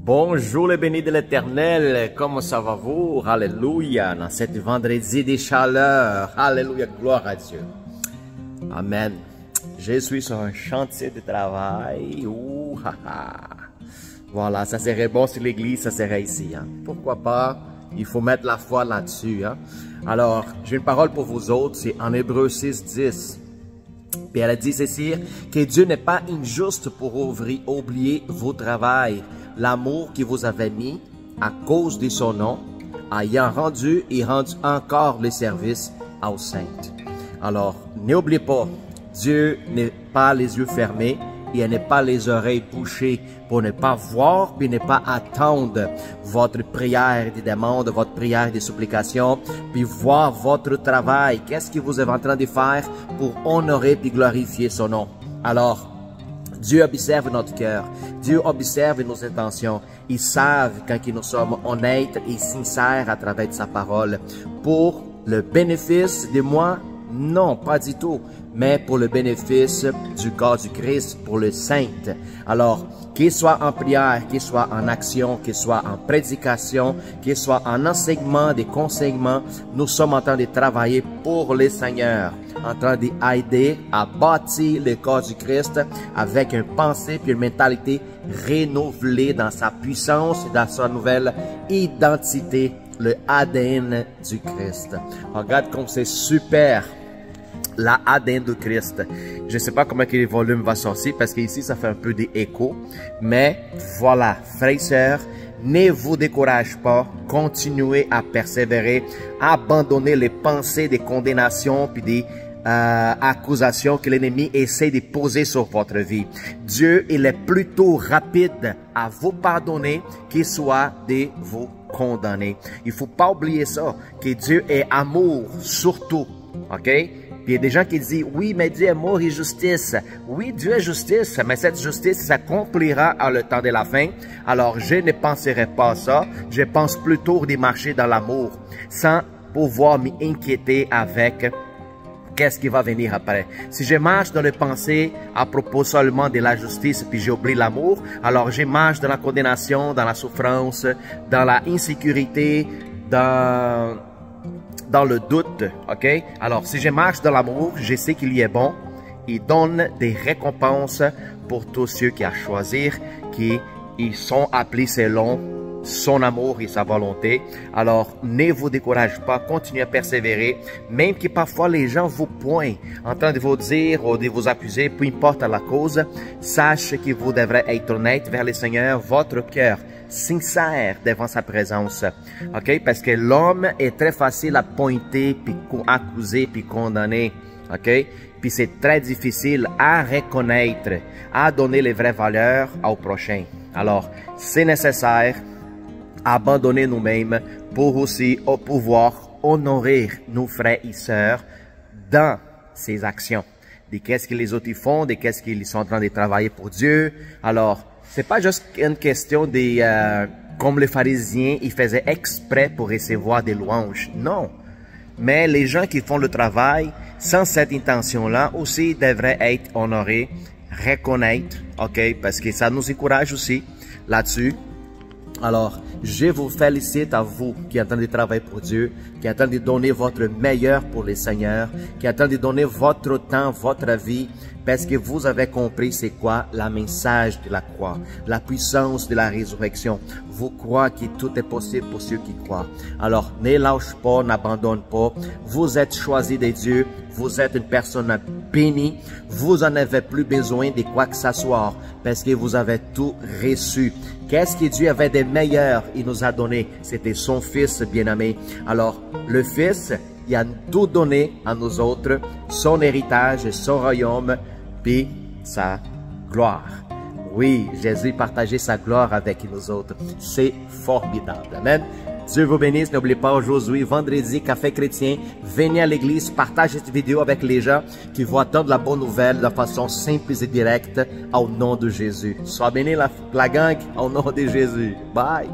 Bonjour les bénis de l'Éternel, comment ça va vous? Alléluia, dans cette vendredi des chaleurs, alléluia, gloire à Dieu. Amen. Je suis sur un chantier de travail. Ouh, voilà, ça serait bon si l'église, ça serait ici. Hein. Pourquoi pas? Il faut mettre la foi là-dessus. Hein. Alors, j'ai une parole pour vous autres, c'est en Hébreux 6:10. Puis elle a dit ceci, que Dieu n'est pas injuste pour oublier vos travail, l'amour qu'il vous avait mis à cause de son nom, ayant rendu et rendu encore le service aux saints. Alors, n'oubliez pas, Dieu n'est pas les yeux fermés et il n'est pas les oreilles bouchées pour ne pas voir puis ne pas attendre votre prière de demande, votre prière de supplication, puis voir votre travail. Qu'est-ce que vous êtes en train de faire pour honorer puis glorifier son nom? Alors, Dieu observe notre cœur. Dieu observe nos intentions. Il savent quand nous sommes honnêtes et sincères à travers sa parole. Pour le bénéfice de moi, non, pas du tout, mais pour le bénéfice du corps du Christ, pour le saint. Alors, qu'il soit en prière, qu'il soit en action, qu'il soit en prédication, qu'il soit en enseignement, des conseillements, nous sommes en train de travailler pour le Seigneur, en train d'aider à bâtir le corps du Christ avec une pensée puis une mentalité renouvelée dans sa puissance et dans sa nouvelle identité, le ADN du Christ. Regarde comme c'est super. La ADN de Christ. Je ne sais pas comment le volume va sortir parce qu'ici ça fait un peu d'écho. Mais voilà, frères et sœurs, ne vous découragez pas. Continuez à persévérer. Abandonnez les pensées de condamnation puis des accusations que l'ennemi essaie de poser sur votre vie. Dieu, il est plutôt rapide à vous pardonner qu'il soit de vous condamner. Il ne faut pas oublier ça, que Dieu est amour surtout. OK? Puis il y a des gens qui disent, oui, mais Dieu est amour et justice. Oui, Dieu est justice, mais cette justice s'accomplira à le temps de la fin. Alors, je ne penserai pas à ça. Je pense plutôt de marcher dans l'amour, sans pouvoir m'inquiéter avec qu'est-ce qui va venir après. Si je marche dans les pensées à propos seulement de la justice, puis j'oublie l'amour, alors je marche dans la condamnation, dans la souffrance, dans la insécurité, dans le doute, ok? Alors, si je marche dans l'amour, je sais qu'il y est bon. Il donne des récompenses pour tous ceux qui a choisi, qui ils sont appelés selon son amour et sa volonté. Alors, ne vous découragez pas, continuez à persévérer, même que parfois les gens vous pointent en train de vous dire ou de vous accuser, peu importe la cause, sachez que vous devrez être honnête vers le Seigneur, votre cœur sincère devant sa présence. OK? Parce que l'homme est très facile à pointer, puis accuser, puis condamner. OK? Puis c'est très difficile à reconnaître, à donner les vraies valeurs au prochain. Alors, c'est nécessaire abandonner nous-mêmes pour aussi pouvoir honorer nos frères et sœurs dans ces actions. De qu'est-ce que les autres font, de qu'est-ce qu'ils sont en train de travailler pour Dieu. Alors, c'est pas juste une question de, comme les pharisiens, ils faisaient exprès pour recevoir des louanges. Non. Mais les gens qui font le travail sans cette intention-là aussi devraient être honorés, reconnaître, ok? Parce que ça nous encourage aussi là-dessus. Alors, je vous félicite à vous qui êtes en train de travailler pour Dieu, qui êtes en train de donner votre meilleur pour le Seigneur, qui êtes en train de donner votre temps, votre vie, parce que vous avez compris c'est quoi le message de la croix, la puissance de la résurrection. Vous croyez que tout est possible pour ceux qui croient. Alors, ne lâchez pas, n'abandonnez pas. Vous êtes choisi de Dieu, vous êtes une personne bénie, vous n'en avez plus besoin de quoi que ce soit, parce que vous avez tout reçu. Qu'est-ce que Dieu avait de meilleur? Il nous a donné. C'était son Fils bien-aimé. Alors, le Fils, il a tout donné à nous autres, son héritage, son royaume, puis sa gloire. Oui, Jésus partageait sa gloire avec nous autres. C'est formidable. Amen. Dieu vous bénisse. N'oubliez pas aujourd'hui, vendredi, café chrétien. Venez à l'église, partagez cette vidéo avec les gens qui vont attendre la bonne nouvelle de façon simple et directe au nom de Jésus. Sois béni la gang au nom de Jésus. Bye.